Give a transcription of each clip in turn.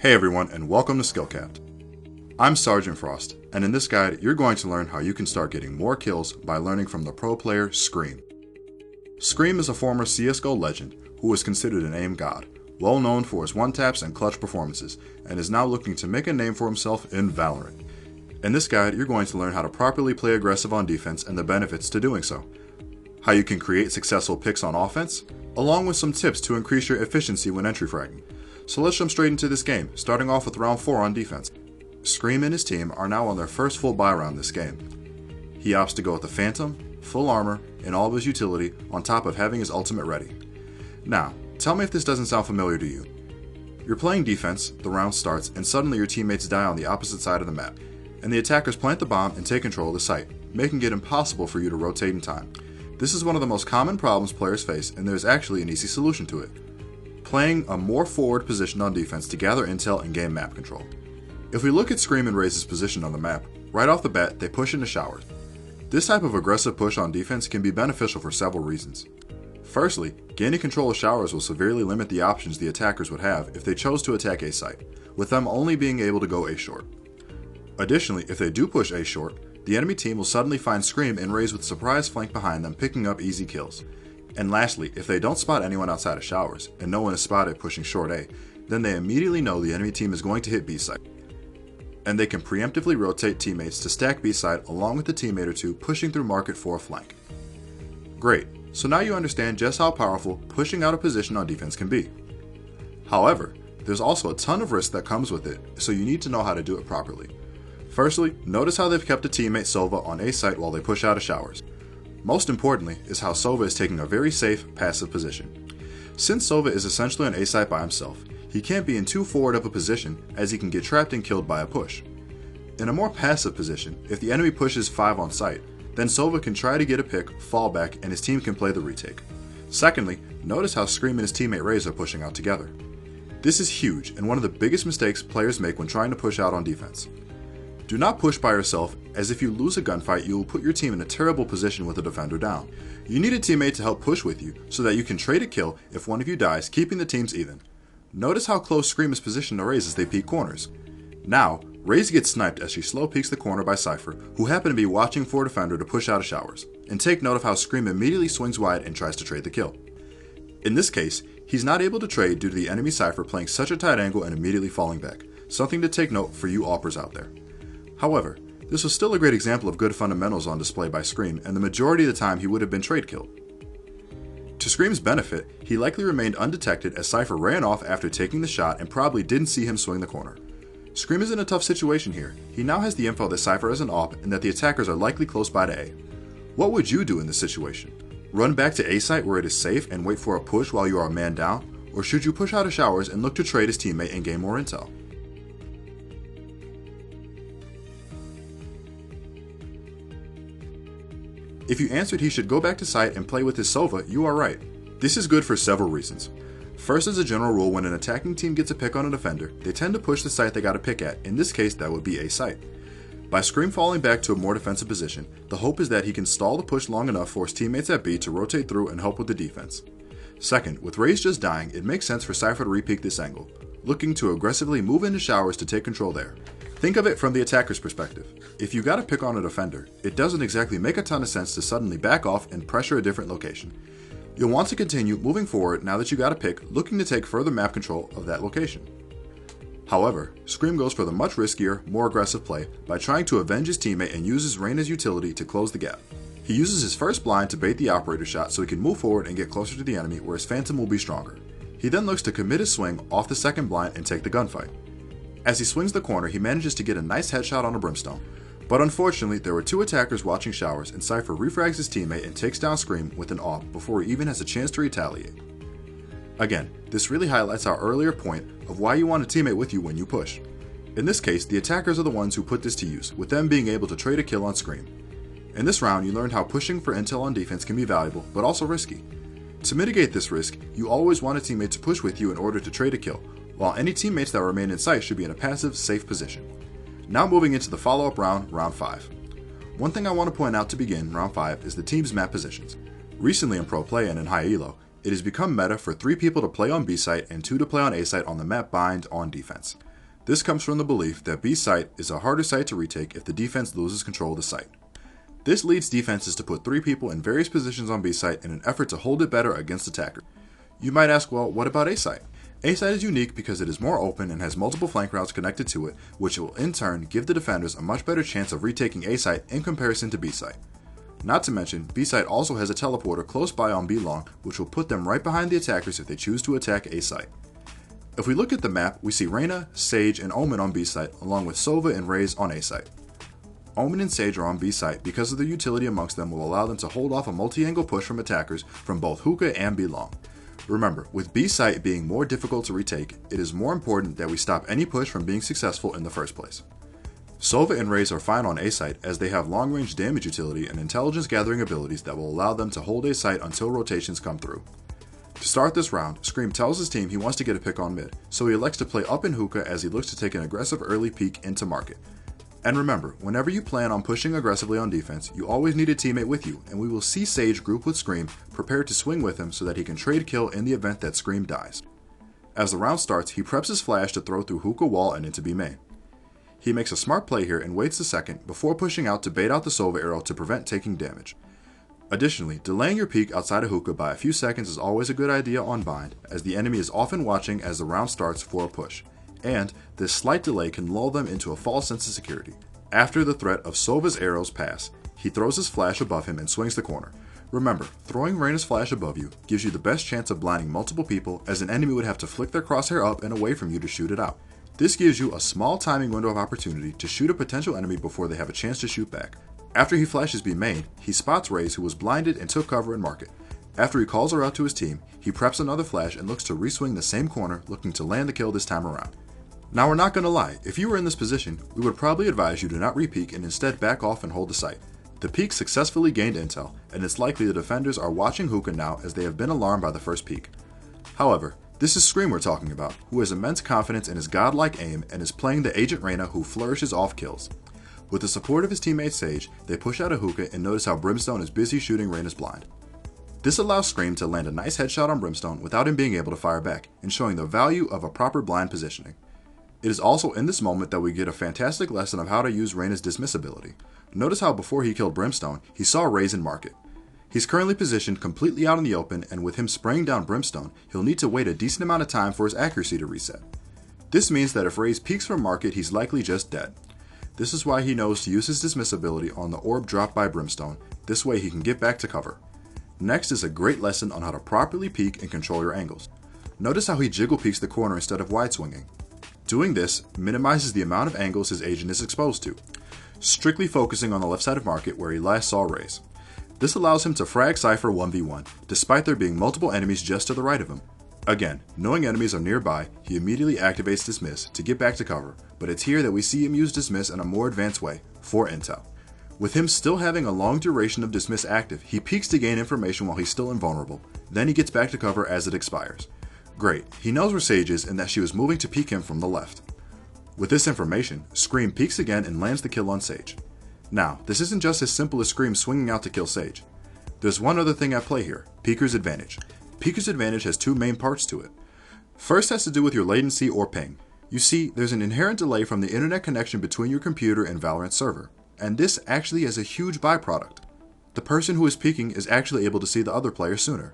Hey everyone, and welcome to Skillcapped. I'm Sergeant Frost, and in this guide, you're going to learn how you can start getting more kills by learning from the pro player Scream. Scream is a former CSGO legend who is considered an aim god, well known for his one-taps and clutch performances, and is now looking to make a name for himself in Valorant. In this guide, you're going to learn how to properly play aggressive on defense and the benefits to doing so, how you can create successful picks on offense, along with some tips to increase your efficiency when entry fragging. So let's jump straight into this game, starting off with round 4 on defense. Scream and his team are now on their first full buy round this game. He opts to go with the Phantom, full armor, and all of his utility on top of having his ultimate ready. Now, tell me if this doesn't sound familiar to you. You're playing defense, the round starts, and suddenly your teammates die on the opposite side of the map, and the attackers plant the bomb and take control of the site, making it impossible for you to rotate in time. This is one of the most common problems players face, and there's actually an easy solution to it. Playing a more forward position on defense to gather intel and gain map control. If we look at Scream and Raze's position on the map, right off the bat they push into showers. This type of aggressive push on defense can be beneficial for several reasons. Firstly, gaining control of showers will severely limit the options the attackers would have if they chose to attack A site, with them only being able to go A short. Additionally, if they do push A short, the enemy team will suddenly find Scream and Raze with surprise flank behind them, picking up easy kills. And lastly, if they don't spot anyone outside of showers, and no one is spotted pushing short A, then they immediately know the enemy team is going to hit B site. And they can preemptively rotate teammates to stack B site along with a teammate or two pushing through market for a flank. Great, so now you understand just how powerful pushing out a position on defense can be. However, there's also a ton of risk that comes with it, so you need to know how to do it properly. Firstly, notice how they've kept a teammate Sova on A site while they push out of showers. Most importantly is how Sova is taking a very safe, passive position. Since Sova is essentially on A site by himself, he can't be in too forward of a position as he can get trapped and killed by a push. In a more passive position, if the enemy pushes 5 on site, then Sova can try to get a pick, fall back, and his team can play the retake. Secondly, notice how Scream and his teammate Raze are pushing out together. This is huge and one of the biggest mistakes players make when trying to push out on defense. Do not push by yourself, as if you lose a gunfight you will put your team in a terrible position with a defender down. You need a teammate to help push with you so that you can trade a kill if one of you dies, keeping the teams even. Notice how close Scream is positioned to Raze as they peek corners. Now, Raze gets sniped as she slow peeks the corner by Cypher, who happen to be watching for a defender to push out of showers, and take note of how Scream immediately swings wide and tries to trade the kill. In this case, he's not able to trade due to the enemy Cypher playing such a tight angle and immediately falling back, something to take note for you AWPers out there. However, this was still a great example of good fundamentals on display by Scream, and the majority of the time he would have been trade killed. To Scream's benefit, he likely remained undetected as Cypher ran off after taking the shot and probably didn't see him swing the corner. Scream is in a tough situation here. He now has the info that Cypher is an AWP and that the attackers are likely close by to A. What would you do in this situation? Run back to A site where it is safe and wait for a push while you are a man down? Or should you push out of showers and look to trade his teammate and gain more intel? If you answered he should go back to site and play with his Sova, you are right. This is good for several reasons. First, as a general rule, when an attacking team gets a pick on a defender, they tend to push the site they got a pick at. In this case, that would be A site. By Scream falling back to a more defensive position, the hope is that he can stall the push long enough for his teammates at B to rotate through and help with the defense. Second, with Raze just dying, it makes sense for Cypher to repeat this angle, looking to aggressively move into showers to take control there. Think of it from the attacker's perspective. If you got a pick on a defender, it doesn't exactly make a ton of sense to suddenly back off and pressure a different location. You'll want to continue moving forward now that you got a pick, looking to take further map control of that location. However, Scream goes for the much riskier, more aggressive play by trying to avenge his teammate and uses Reyna's utility to close the gap. He uses his first blind to bait the operator shot so he can move forward and get closer to the enemy where his Phantom will be stronger. He then looks to commit his swing off the second blind and take the gunfight. As he swings the corner, he manages to get a nice headshot on a Brimstone. But unfortunately, there were 2 attackers watching showers, and Cypher refrags his teammate and takes down Scream with an AWP before he even has a chance to retaliate. Again, this really highlights our earlier point of why you want a teammate with you when you push. In this case, the attackers are the ones who put this to use, with them being able to trade a kill on Scream. In this round, you learned how pushing for intel on defense can be valuable, but also risky. To mitigate this risk, you always want a teammate to push with you in order to trade a kill, while any teammates that remain in sight should be in a passive, safe position. Now moving into the follow-up round, round 5. One thing I want to point out to begin round 5 is the team's map positions. Recently in Pro Play and in High Elo, it has become meta for 3 people to play on B site and 2 to play on A site on the map Bind on defense. This comes from the belief that B site is a harder site to retake if the defense loses control of the site. This leads defenses to put 3 people in various positions on B site in an effort to hold it better against attackers. You might ask, well, what about A site? A site is unique because it is more open and has multiple flank routes connected to it, which will in turn give the defenders a much better chance of retaking A site in comparison to B site. Not to mention, B site also has a teleporter close by on B long, which will put them right behind the attackers if they choose to attack A site. If we look at the map, we see Reyna, Sage, and Omen on B site, along with Sova and Raze on A site. Omen and Sage are on B site because of their utility amongst them will allow them to hold off a multi-angle push from attackers from both hookah and B long. Remember, with B site being more difficult to retake, it is more important that we stop any push from being successful in the first place. Sova and Raze are fine on A site as they have long-range damage utility and intelligence gathering abilities that will allow them to hold A site until rotations come through. To start this round, Scream tells his team he wants to get a pick on mid, so he elects to play up in hookah as he looks to take an aggressive early peek into market. And remember, whenever you plan on pushing aggressively on defense, you always need a teammate with you, and we will see Sage group with Scream, prepared to swing with him so that he can trade kill in the event that Scream dies. As the round starts, he preps his flash to throw through hookah wall and into B main. He makes a smart play here and waits a second before pushing out to bait out the Sova arrow to prevent taking damage. Additionally, delaying your peek outside of hookah by a few seconds is always a good idea on bind, as the enemy is often watching as the round starts for a push, and this slight delay can lull them into a false sense of security. After the threat of Sova's arrows pass, he throws his flash above him and swings the corner. Remember, throwing Reyna's flash above you gives you the best chance of blinding multiple people, as an enemy would have to flick their crosshair up and away from you to shoot it out. This gives you a small timing window of opportunity to shoot a potential enemy before they have a chance to shoot back. After he flashes B main, he spots Raze, who was blinded and took cover in market. After he calls her out to his team, he preps another flash and looks to reswing the same corner, looking to land the kill this time around. Now we're not going to lie, if you were in this position, we would probably advise you to not re-peek and instead back off and hold the site. The peek successfully gained intel, and it's likely the defenders are watching hookah now as they have been alarmed by the first peek. However, this is Scream we're talking about, who has immense confidence in his godlike aim and is playing the Agent Reyna who flourishes off kills. With the support of his teammate Sage, they push out a hookah and notice how Brimstone is busy shooting Reyna's blind. This allows Scream to land a nice headshot on Brimstone without him being able to fire back, and showing the value of a proper blind positioning. It is also in this moment that we get a fantastic lesson of how to use Reyna's dismiss ability. Notice how before he killed Brimstone, he saw Raze in market. He's currently positioned completely out in the open, and with him spraying down Brimstone, he'll need to wait a decent amount of time for his accuracy to reset. This means that if Raze peeks from market, he's likely just dead. This is why he knows to use his dismiss ability on the orb dropped by Brimstone, this way he can get back to cover. Next is a great lesson on how to properly peek and control your angles. Notice how he jiggle peeks the corner instead of wide swinging. Doing this minimizes the amount of angles his agent is exposed to, strictly focusing on the left side of market where he last saw Raze. This allows him to frag Cypher 1v1, despite there being multiple enemies just to the right of him. Again, knowing enemies are nearby, he immediately activates Dismiss to get back to cover, but it's here that we see him use Dismiss in a more advanced way, for intel. With him still having a long duration of Dismiss active, he peeks to gain information while he's still invulnerable, then he gets back to cover as it expires. Great, he knows where Sage is and that she was moving to peek him from the left. With this information, Scream peeks again and lands the kill on Sage. Now, this isn't just as simple as Scream swinging out to kill Sage. There's one other thing at play here, Peeker's Advantage. Peeker's Advantage has two main parts to it. First has to do with your latency or ping. You see, there's an inherent delay from the internet connection between your computer and Valorant server, and this actually is a huge byproduct. The person who is peeking is actually able to see the other player sooner.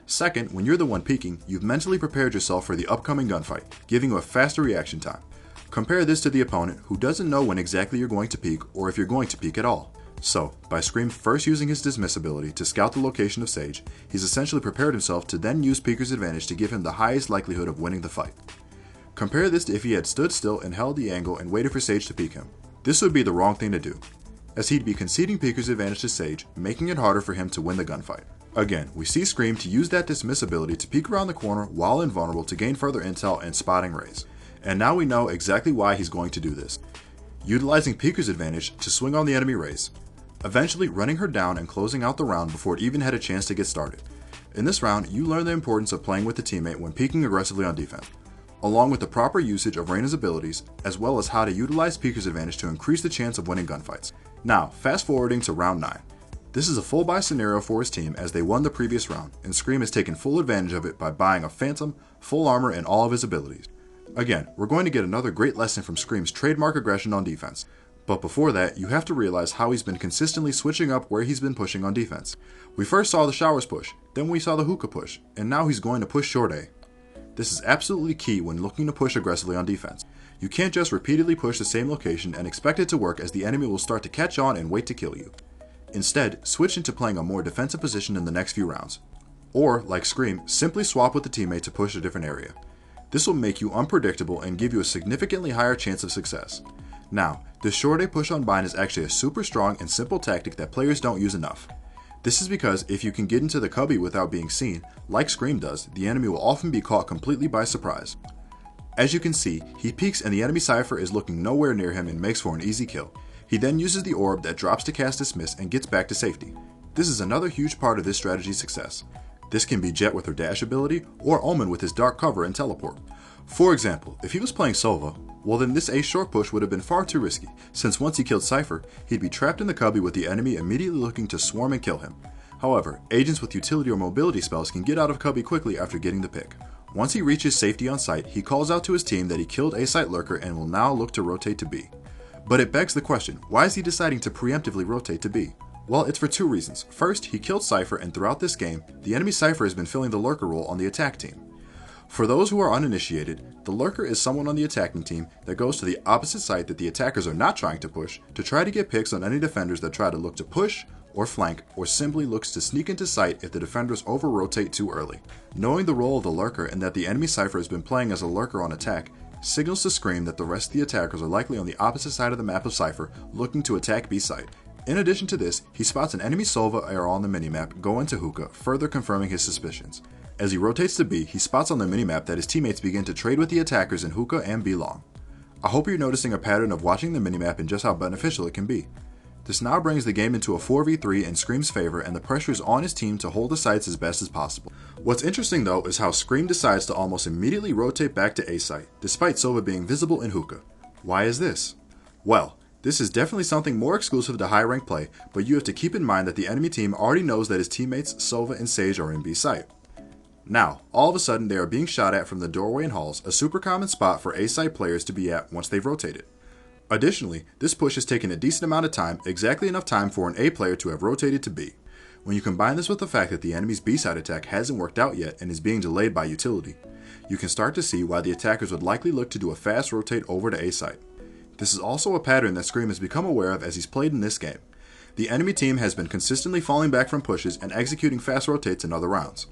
Second, when you're the one peeking, you've mentally prepared yourself for the upcoming gunfight, giving you a faster reaction time. Compare this to the opponent who doesn't know when exactly you're going to peek or if you're going to peek at all. So, by Scream first using his Dismiss ability to scout the location of Sage, he's essentially prepared himself to then use Peeker's Advantage to give him the highest likelihood of winning the fight. Compare this to if he had stood still and held the angle and waited for Sage to peek him. This would be the wrong thing to do, as he'd be conceding Peeker's Advantage to Sage, making it harder for him to win the gunfight. Again, we see Scream to use that Dismiss ability to peek around the corner while invulnerable to gain further intel and spotting Raze. And now we know exactly why he's going to do this. Utilizing Peeker's Advantage to swing on the enemy Raze, eventually running her down and closing out the round before it even had a chance to get started. In this round, you learn the importance of playing with the teammate when peeking aggressively on defense, along with the proper usage of Reyna's abilities, as well as how to utilize Peeker's Advantage to increase the chance of winning gunfights. Now, fast forwarding to round 9. This is a full buy scenario for his team as they won the previous round, and Scream has taken full advantage of it by buying a Phantom, full armor, and all of his abilities. Again, we're going to get another great lesson from Scream's trademark aggression on defense. But before that, you have to realize how he's been consistently switching up where he's been pushing on defense. We first saw the Showers push, then we saw the Hookah push, and now he's going to push Short A. This is absolutely key when looking to push aggressively on defense. You can't just repeatedly push the same location and expect it to work, as the enemy will start to catch on and wait to kill you. Instead, switch into playing a more defensive position in the next few rounds. Or, like Scream, simply swap with the teammate to push a different area. This will make you unpredictable and give you a significantly higher chance of success. Now, the Short A push on Bind is actually a super strong and simple tactic that players don't use enough. This is because if you can get into the cubby without being seen, like Scream does, the enemy will often be caught completely by surprise. As you can see, he peeks and the enemy Cypher is looking nowhere near him and makes for an easy kill. He then uses the orb that drops to cast Dismiss and gets back to safety. This is another huge part of this strategy's success. This can be Jet with her dash ability, or Omen with his dark cover and teleport. For example, if he was playing Sova, well then this Ace short push would have been far too risky, since once he killed Cypher, he'd be trapped in the cubby with the enemy immediately looking to swarm and kill him. However, agents with utility or mobility spells can get out of cubby quickly after getting the pick. Once he reaches safety on site, he calls out to his team that he killed A site lurker and will now look to rotate to B. But it begs the question, why is he deciding to preemptively rotate to B? Well, it's for two reasons. First, he killed Cypher, and throughout this game, the enemy Cypher has been filling the lurker role on the attack team. For those who are uninitiated, the lurker is someone on the attacking team that goes to the opposite site that the attackers are not trying to push to try to get picks on any defenders that try to look to push or flank, or simply looks to sneak into sight if the defenders over-rotate too early. Knowing the role of the lurker and that the enemy Cypher has been playing as a lurker on attack signals to Scream that the rest of the attackers are likely on the opposite side of the map of Cypher looking to attack B site. In addition to this, he spots an enemy Sova arrow on the minimap go into Hookah, further confirming his suspicions. As he rotates to B, he spots on the minimap that his teammates begin to trade with the attackers in Hookah and B long. I hope you're noticing a pattern of watching the minimap and just how beneficial it can be. This now brings the game into a 4v3 in Scream's favor, and the pressure is on his team to hold the sites as best as possible. What's interesting though is how Scream decides to almost immediately rotate back to A site, despite Sova being visible in Hookah. Why is this? Well, this is definitely something more exclusive to high rank play, but you have to keep in mind that the enemy team already knows that his teammates Sova and Sage are in B site. Now, all of a sudden they are being shot at from the doorway and halls, a super common spot for A site players to be at once they've rotated. Additionally, this push has taken a decent amount of time, exactly enough time for an A player to have rotated to B. When you combine this with the fact that the enemy's B side attack hasn't worked out yet and is being delayed by utility, you can start to see why the attackers would likely look to do a fast rotate over to A site. This is also a pattern that Scream has become aware of as he's played in this game. The enemy team has been consistently falling back from pushes and executing fast rotates in other rounds.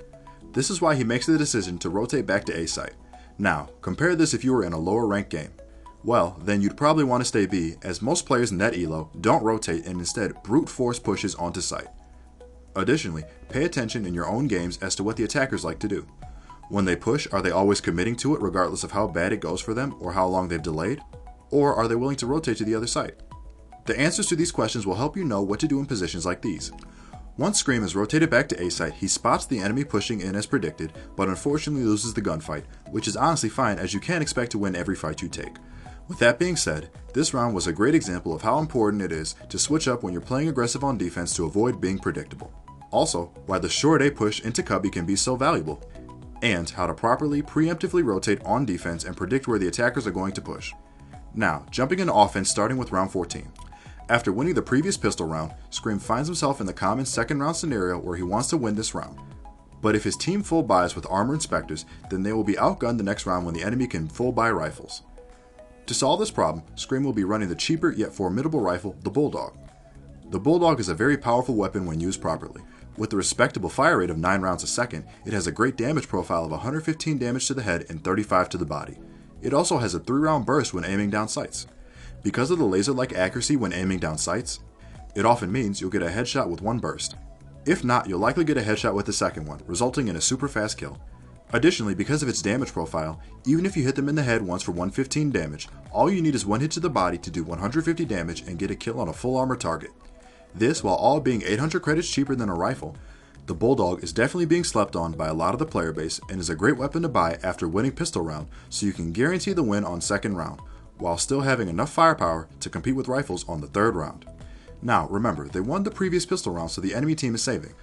This is why he makes the decision to rotate back to A site. Now, compare this if you were in a lower ranked game. Well, then you'd probably want to stay B, as most players in that elo don't rotate and instead brute force pushes onto site. Additionally, pay attention in your own games as to what the attackers like to do. When they push, are they always committing to it regardless of how bad it goes for them or how long they've delayed? Or are they willing to rotate to the other site? The answers to these questions will help you know what to do in positions like these. Once Scream is rotated back to A site, he spots the enemy pushing in as predicted, but unfortunately loses the gunfight, which is honestly fine as you can't expect to win every fight you take. With that being said, this round was a great example of how important it is to switch up when you're playing aggressive on defense to avoid being predictable. Also, why the short A push into cubby can be so valuable, and how to properly preemptively rotate on defense and predict where the attackers are going to push. Now, jumping into offense starting with round 14. After winning the previous pistol round, Scream finds himself in the common second round scenario where he wants to win this round. But if his team full buys with armor inspectors, then they will be outgunned the next round when the enemy can full buy rifles. To solve this problem, Scream will be running the cheaper yet formidable rifle, the Bulldog. The Bulldog is a very powerful weapon when used properly. With a respectable fire rate of 9 rounds a second, it has a great damage profile of 115 damage to the head and 35 to the body. It also has a 3-round burst when aiming down sights. Because of the laser-like accuracy when aiming down sights, it often means you'll get a headshot with 1 burst. If not, you'll likely get a headshot with the second one, resulting in a super fast kill. Additionally, because of its damage profile, even if you hit them in the head once for 115 damage, all you need is 1 hit to the body to do 150 damage and get a kill on a full armor target. This, while all being 800 credits cheaper than a rifle, the Bulldog is definitely being slept on by a lot of the player base and is a great weapon to buy after winning pistol round so you can guarantee the win on second round, while still having enough firepower to compete with rifles on the third round. Now remember, they won the previous pistol round so the enemy team is saving.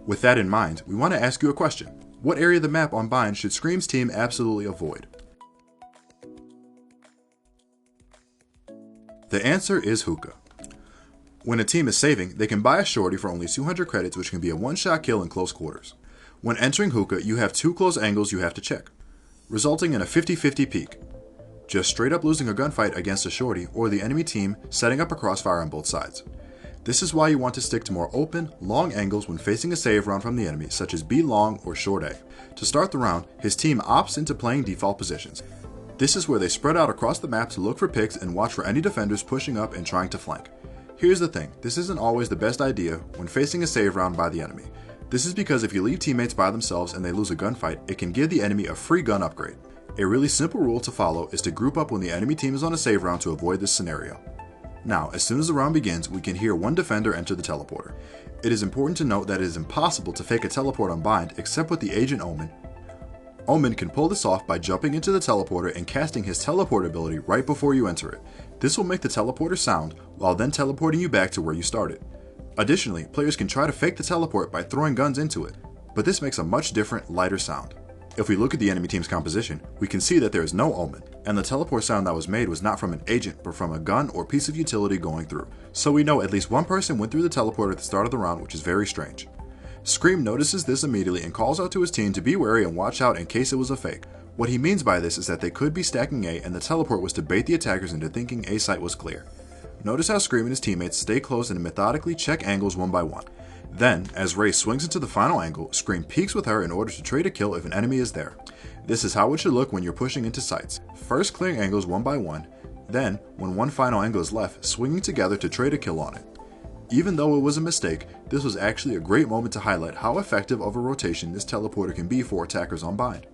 With that in mind, we want to ask you a question. What area of the map on Bind should Scream's team absolutely avoid? The answer is hookah. When a team is saving, they can buy a shorty for only 200 credits, which can be a one-shot kill in close quarters. When entering hookah, you have 2 close angles you have to check, resulting in a 50-50 peak. Just straight up losing a gunfight against a shorty or the enemy team setting up a crossfire on both sides. This is why you want to stick to more open, long angles when facing a save round from the enemy, such as B long or short A. To start the round, his team opts into playing default positions. This is where they spread out across the map to look for picks and watch for any defenders pushing up and trying to flank. Here's the thing, this isn't always the best idea when facing a save round by the enemy. This is because if you leave teammates by themselves and they lose a gunfight, it can give the enemy a free gun upgrade. A really simple rule to follow is to group up when the enemy team is on a save round to avoid this scenario. Now, as soon as the round begins, we can hear one defender enter the teleporter. It is important to note that it is impossible to fake a teleport on Bind except with the agent Omen. Omen can pull this off by jumping into the teleporter and casting his teleport ability right before you enter it. This will make the teleporter sound while then teleporting you back to where you started. Additionally, players can try to fake the teleport by throwing guns into it, but this makes a much different, lighter sound. If we look at the enemy team's composition, we can see that there is no Omen, and the teleport sound that was made was not from an agent, but from a gun or piece of utility going through. So we know at least one person went through the teleporter at the start of the round, which is very strange. Scream notices this immediately and calls out to his team to be wary and watch out in case it was a fake. What he means by this is that they could be stacking A and the teleport was to bait the attackers into thinking A site was clear. Notice how Scream and his teammates stay close and methodically check angles one by one. Then, as Ray swings into the final angle, Scream peeks with her in order to trade a kill if an enemy is there. This is how it should look when you're pushing into sites. First clearing angles one by one, then, when one final angle is left, swinging together to trade a kill on it. Even though it was a mistake, this was actually a great moment to highlight how effective of a rotation this teleporter can be for attackers on Bind.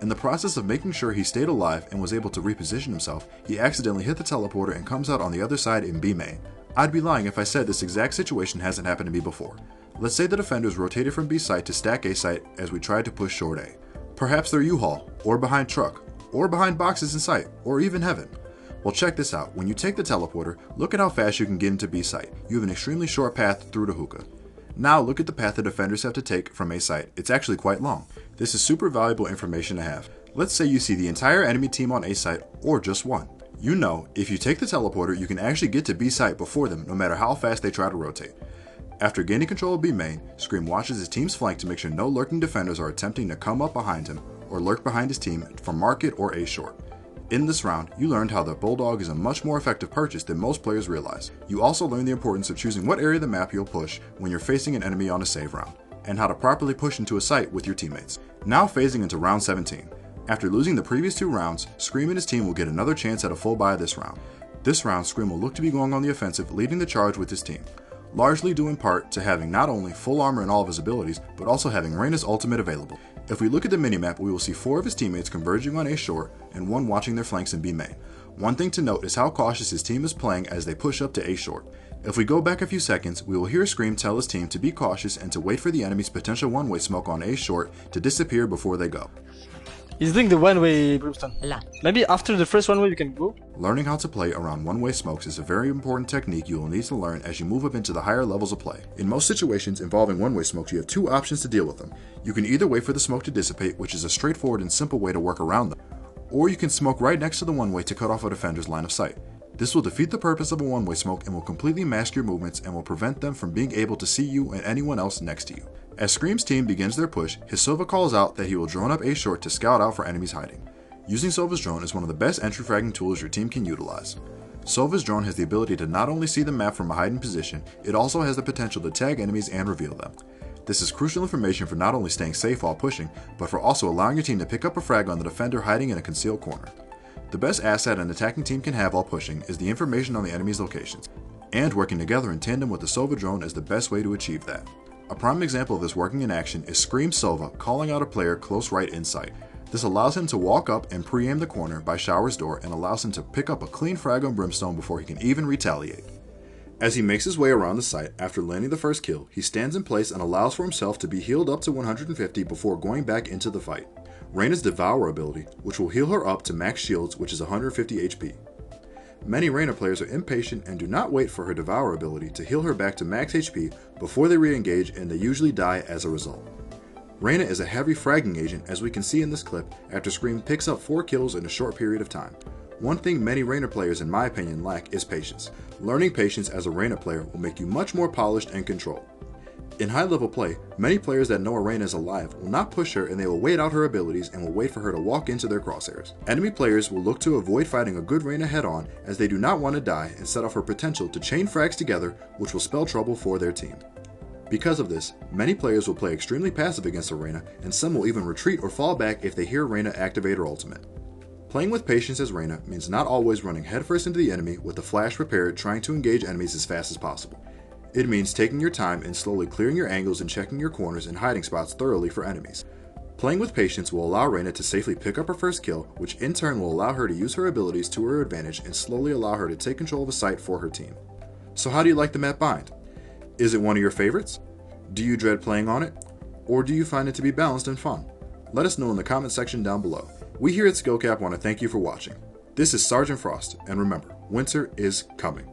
In the process of making sure he stayed alive and was able to reposition himself, he accidentally hit the teleporter and comes out on the other side in B main. I'd be lying if I said this exact situation hasn't happened to me before. Let's say the defenders rotated from B site to stack A site as we tried to push short A. Perhaps they're U-Haul, or behind truck, or behind boxes in sight, or even heaven. Well, check this out. When you take the teleporter, look at how fast you can get into B site. You have an extremely short path through to hookah. Now look at the path the defenders have to take from A site. It's actually quite long. This is super valuable information to have. Let's say you see the entire enemy team on A site, or just one. You know, if you take the teleporter, you can actually get to B site before them, no matter how fast they try to rotate. After gaining control of B main, Scream watches his team's flank to make sure no lurking defenders are attempting to come up behind him or lurk behind his team from market or A short. In this round, you learned how the Bulldog is a much more effective purchase than most players realize. You also learned the importance of choosing what area of the map you'll push when you're facing an enemy on a save round, and how to properly push into a site with your teammates. Now phasing into round 17. After losing the previous 2 rounds, Scream and his team will get another chance at a full buy this round. This round, Scream will look to be going on the offensive, leading the charge with his team, largely due in part to having not only full armor and all of his abilities, but also having Reyna's ultimate available. If we look at the minimap, we will see 4 of his teammates converging on A short and 1 watching their flanks in B main. One thing to note is how cautious his team is playing as they push up to A short. If we go back a few seconds, we will hear Scream tell his team to be cautious and to wait for the enemy's potential one-way smoke on A short to disappear before they go. He's doing the one-way Brimstone. Maybe after the first one-way we can go? Learning how to play around one-way smokes is a very important technique you will need to learn as you move up into the higher levels of play. In most situations involving one-way smokes, you have 2 options to deal with them. You can either wait for the smoke to dissipate, which is a straightforward and simple way to work around them, or you can smoke right next to the one-way to cut off a defender's line of sight. This will defeat the purpose of a one-way smoke and will completely mask your movements and will prevent them from being able to see you and anyone else next to you. As Scream's team begins their push, his Sova calls out that he will drone up A short to scout out for enemies hiding. Using Sova's drone is one of the best entry fragging tools your team can utilize. Sova's drone has the ability to not only see the map from a hidden position, it also has the potential to tag enemies and reveal them. This is crucial information for not only staying safe while pushing, but for also allowing your team to pick up a frag on the defender hiding in a concealed corner. The best asset an attacking team can have while pushing is the information on the enemy's locations, and working together in tandem with the Sova drone is the best way to achieve that. A prime example of this working in action is Scream Sova calling out a player close right in sight. This allows him to walk up and pre-aim the corner by Shower's door and allows him to pick up a clean frag on Brimstone before he can even retaliate. As he makes his way around the site after landing the first kill, he stands in place and allows for himself to be healed up to 150 before going back into the fight. Reyna's Devour ability, which will heal her up to max shields, which is 150 HP. Many Reyna players are impatient and do not wait for her Devour ability to heal her back to max HP before they re-engage, and they usually die as a result. Reyna is a heavy fragging agent, as we can see in this clip after Scream picks up 4 kills in a short period of time. One thing many Reyna players in my opinion lack is patience. Learning patience as a Reyna player will make you much more polished and controlled. In high level play, many players that know a Reyna is alive will not push her and they will wait out her abilities and will wait for her to walk into their crosshairs. Enemy players will look to avoid fighting a good Reyna head on as they do not want to die and set off her potential to chain frags together, which will spell trouble for their team. Because of this, many players will play extremely passive against a Reyna, and some will even retreat or fall back if they hear Reyna activate her ultimate. Playing with patience as Reyna means not always running headfirst into the enemy with the flash prepared trying to engage enemies as fast as possible. It means taking your time and slowly clearing your angles and checking your corners and hiding spots thoroughly for enemies. Playing with patience will allow Reyna to safely pick up her first kill, which in turn will allow her to use her abilities to her advantage and slowly allow her to take control of a site for her team. So how do you like the map Bind? Is it one of your favorites? Do you dread playing on it? Or do you find it to be balanced and fun? Let us know in the comment section down below. We here at SkillCap want to thank you for watching. This is Sergeant Frost, and remember, winter is coming.